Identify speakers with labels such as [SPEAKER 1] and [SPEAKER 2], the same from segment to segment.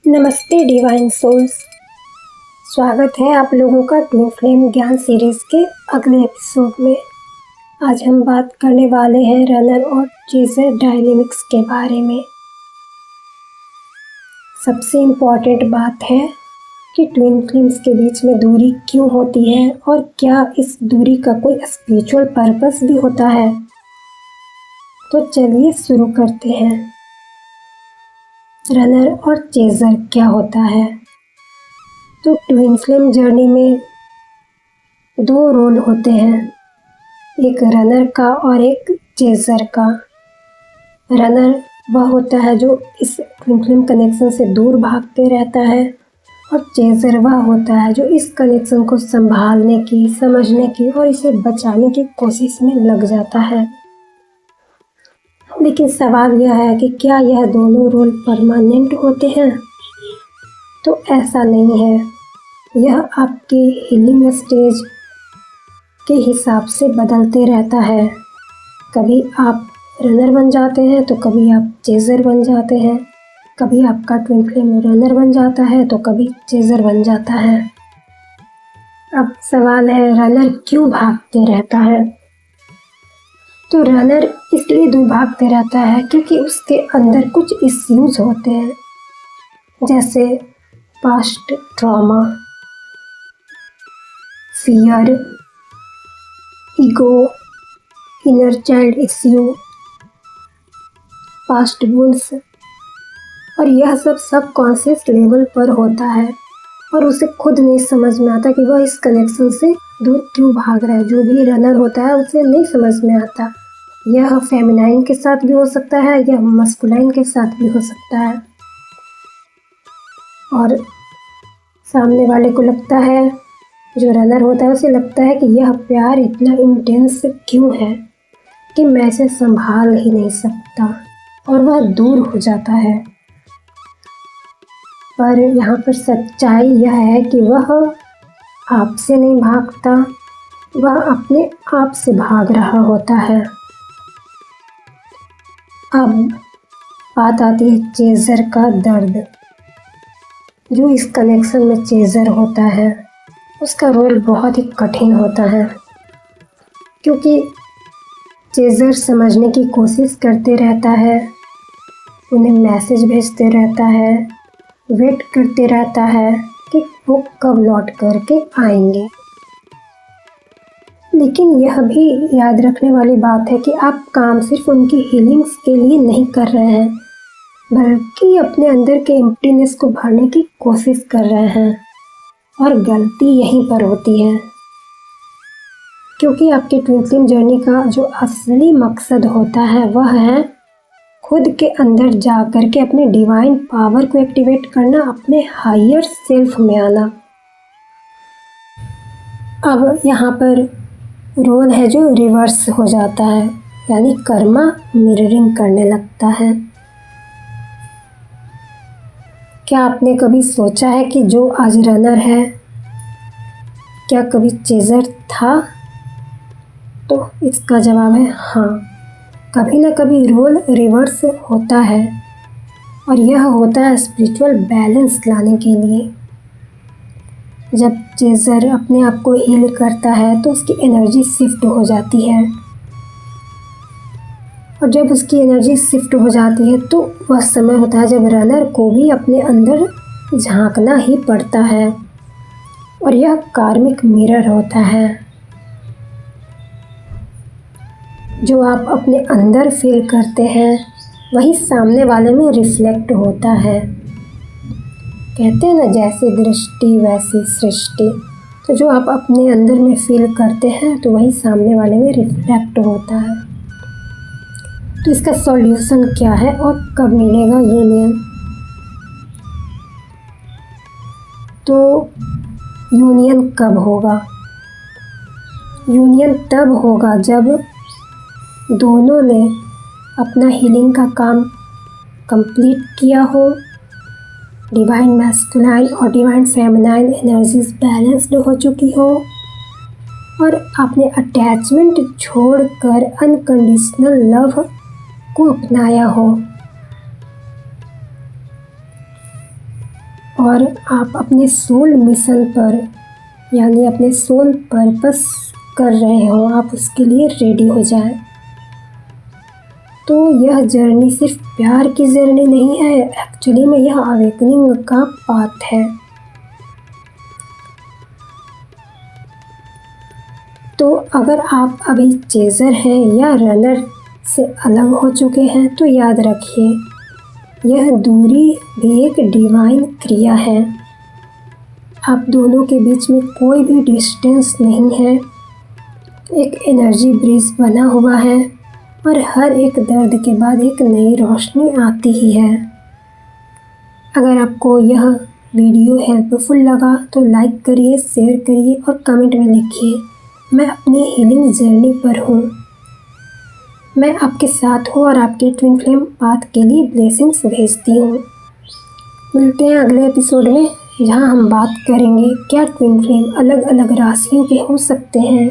[SPEAKER 1] नमस्ते divine souls. स्वागत है आप लोगों का ट्विन फ्लेम ज्ञान सीरीज के अगले एपिसोड में। आज हम बात करने वाले हैं रनर और चेजर डायनेमिक्स के बारे में। सबसे इम्पॉर्टेंट बात है कि ट्विन फ्लेम्स के बीच में दूरी क्यों होती है और क्या इस दूरी का कोई स्पिरिचुअल पर्पस भी होता है। तो चलिए शुरू करते हैं। रनर और चेजर क्या होता है? तो ट्विन फ्लेम जर्नी में दो रोल होते हैं, एक रनर का और एक चेजर का। रनर वह होता है जो इस ट्विन फ्लेम कनेक्शन से दूर भागते रहता है और चेजर वह होता है जो इस कनेक्शन को संभालने की, समझने की और इसे बचाने की कोशिश में लग जाता है। लेकिन सवाल यह है कि क्या यह दोनों रोल परमानेंट होते हैं? तो ऐसा नहीं है। यह आपके हीलिंग स्टेज के हिसाब से बदलते रहता है। कभी आप रनर बन जाते हैं तो कभी आप चेजर बन जाते हैं। कभी आपका ट्विन फ्लेम रनर बन जाता है तो कभी चेजर बन जाता है। अब सवाल है, रनर क्यों भागते रहता है? तो रनर इसलिए दूर भागते रहता है क्योंकि उसके अंदर कुछ इश्यूज होते हैं, जैसे past trauma, fear, ego, inner child issue, past wounds, और यह सब सबकॉन्शियस लेवल पर होता है और उसे खुद नहीं समझ में आता कि वह इस कनेक्शन से दूर क्यों भाग रहा है। जो भी रनर होता है उसे नहीं समझ में आता। यह फेमिनाइन के साथ भी हो सकता है, यह मस्कुलाइन के साथ भी हो सकता है। और सामने वाले को लगता है, जो रनर होता है उसे लगता है कि यह प्यार इतना इंटेंस क्यों है कि मैं इसे संभाल ही नहीं सकता, और वह दूर हो जाता है। पर यहाँ पर सच्चाई यह है कि वह आपसे नहीं भागता, वह अपने आप से भाग रहा होता है। अब बात आती है चेजर का दर्द। जो इस कनेक्शन में चेजर होता है उसका रोल बहुत ही कठिन होता है, क्योंकि चेजर समझने की कोशिश करते रहता है, उन्हें मैसेज भेजते रहता है, वेट करते रहता है कि वो कब लौट करके आएंगे। लेकिन यह भी याद रखने वाली बात है कि आप काम सिर्फ उनकी हीलिंग्स के लिए नहीं कर रहे हैं, बल्कि अपने अंदर के एम्प्टीनेस को भरने की कोशिश कर रहे हैं। और गलती यहीं पर होती है, क्योंकि आपके ट्विन फ्लेम जर्नी का जो असली मकसद होता है वह है खुद के अंदर जा कर के अपने डिवाइन पावर को एक्टिवेट करना, अपने हायर सेल्फ में आना। अब यहाँ पर रोल है जो रिवर्स हो जाता है, यानी कर्मा मिररिंग करने लगता है। क्या आपने कभी सोचा है कि जो आज रनर है क्या कभी चेजर था? तो इसका जवाब है हाँ, कभी ना कभी रोल रिवर्स होता है, और यह होता है स्पिरिचुअल बैलेंस लाने के लिए। जब चेजर अपने आप को हील करता है तो उसकी एनर्जी शिफ्ट हो जाती है, और जब उसकी एनर्जी शिफ्ट हो जाती है तो वह समय होता है जब रनर को भी अपने अंदर झांकना ही पड़ता है, और यह कार्मिक मिरर होता है। जो आप अपने अंदर फील करते हैं वही सामने वाले में रिफ्लेक्ट होता है। कहते हैं ना, जैसी दृष्टि वैसी सृष्टि। तो जो आप अपने अंदर में फील करते हैं तो वही सामने वाले में रिफ्लेक्ट होता है। तो इसका सॉल्यूशन क्या है और कब मिलेगा यूनियन? तो यूनियन कब होगा? यूनियन तब होगा जब दोनों ने अपना हीलिंग का काम कंप्लीट किया हो, डिवाइन मैस्कुलाइन और डिवाइन फेमिनाइन एनर्जीज बैलेंस्ड हो चुकी हो, और आपने अटैचमेंट छोड़कर अनकंडीशनल लव को अपनाया हो। और आप अपने सोल मिशन पर यानी अपने सोल पर्पस कर रहे हो, आप उसके लिए रेडी हो जाएं। तो यह जर्नी सिर्फ प्यार की जर्नी नहीं है, एक्चुअली में यह अवेकनिंग का पाथ है। तो अगर आप अभी चेज़र हैं या रनर से अलग हो चुके हैं तो याद रखिए, यह दूरी भी एक डिवाइन क्रिया है। आप दोनों के बीच में कोई भी डिस्टेंस नहीं है, एक एनर्जी ब्रिज बना हुआ है और हर एक दर्द के बाद एक नई रोशनी आती ही है। अगर आपको यह वीडियो हेल्पफुल लगा तो लाइक करिए, शेयर करिए और कमेंट में लिखिए, मैं अपनी हीलिंग जर्नी पर हूँ। मैं आपके साथ हूँ और आपके ट्विन फ्लेम पाथ के लिए ब्लेसिंग्स भेजती हूँ। मिलते हैं अगले एपिसोड में, जहाँ हम बात करेंगे क्या ट्विन फ्लेम अलग अलग राशियों के हो सकते हैं,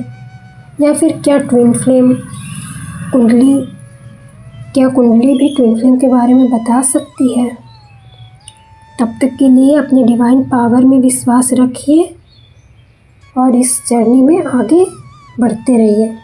[SPEAKER 1] या फिर क्या कुंडली भी ट्विन फ्लेम के बारे में बता सकती है। तब तक के लिए अपने डिवाइन पावर में विश्वास रखिए और इस जर्नी में आगे बढ़ते रहिए।